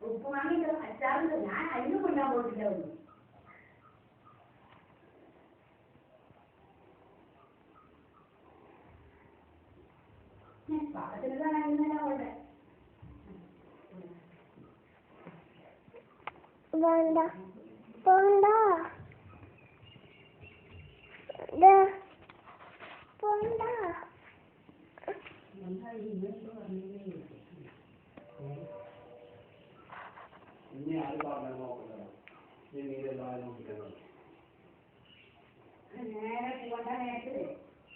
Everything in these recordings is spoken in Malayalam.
ഉപ്പ് വാങ്ങിയിട്ട് അച്ചാറുണ്ട്. ഞാൻ അതിന് കൊണ്ടാൻ പോയിട്ടില്ല ഒന്നും. പാകത്തിനതാണ് അങ്ങനെ പോട്ടെ. വേണ്ട പോണ്ട പോണ്ട ഇനി ആര് പറഞ്ഞു നോക്കുന്നത്? നേരെ പോകേണ്ട നേരത്തിൽ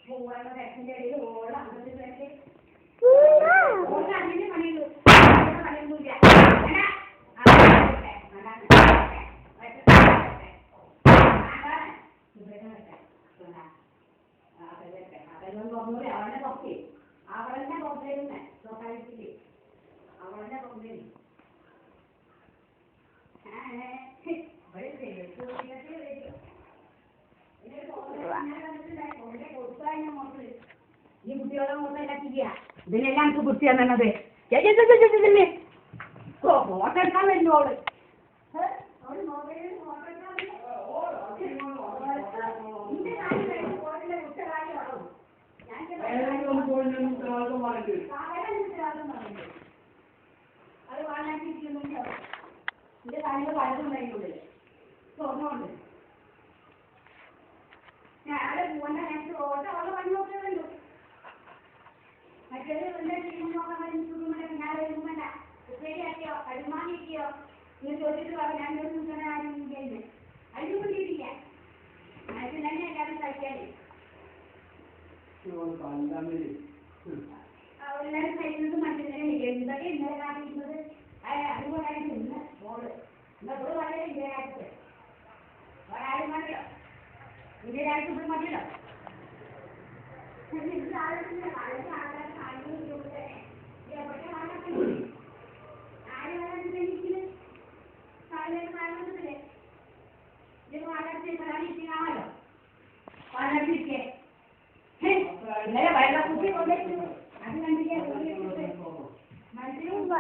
പോകാനുള്ള നേരത്തിന്റെ ഇടയിൽ ഓളം അങ്ങനത്തെ പേര് അതിന്റെ പണിയുള്ളൂ. പണിയൊന്നുമില്ല. അവളെ നോക്കി അവളെ കൊണ്ടുവരുന്നേ സ്വകാര്യത്തില് അവളെ കൊണ്ടുവരും. ഈ കുട്ടികളെ മോട്ടല്ലാക്കില്ല. ഇതിനെല്ലാം എനിക്ക് കുട്ടി തന്നത് ഫോട്ടോ എടുക്കാൻ വരുന്നു അവള്. അത് വാങ്ങാണ്ടിരിക്കുന്നുണ്ടോ? എന്റെ കാര്യങ്ങൾ പലതുണ്ടായിട്ടുള്ളിൽ സ്വർണ്ണമുണ്ട്. ഞാൻ അവിടെ പോകേണ്ട നേരത്തെ ഓട്ടോ അവളെ വണ്ടി നോക്കുന്നുണ്ടോ? മറ്റേത് എന്താ ചെയ്യുമ്പോൾ നോക്കാൻ വേണ്ടി ഞാൻ വരുമ്പോണ്ട ഉപ്പേരിയാക്കിയോ കടുമാങ്ങിയോ നിങ്ങൾ ചോദിച്ചിട്ട് പറയാം. ഞാൻ ചോദിച്ചു ആരും ചെയ്യുന്നത് അതിന് കൊണ്ടിരിക്കുക. അതിന് തന്നെ എല്ലാവരും കഴിക്കാനേ എല്ലാവരും കഴിക്കുന്നത് മനുഷ്യനെ എന്തൊക്കെ ഇന്നലെ കാണിക്കുന്നത്. അതുകൊണ്ടാണ് ഇന്ന് മോള് ഇന്നോട് വളരെ ഇന്ത്യരാജ്യത്ത് ഒരാളും മതിയോ? ഇന്ത്യരാജ്യത്ത് ഇപ്പോൾ മതിയല്ലോ. ഇന്നലെ വെള്ളം കുട്ടി കൊണ്ടിട്ട് അത് കണ്ടില്ലേ മനസ്സിലും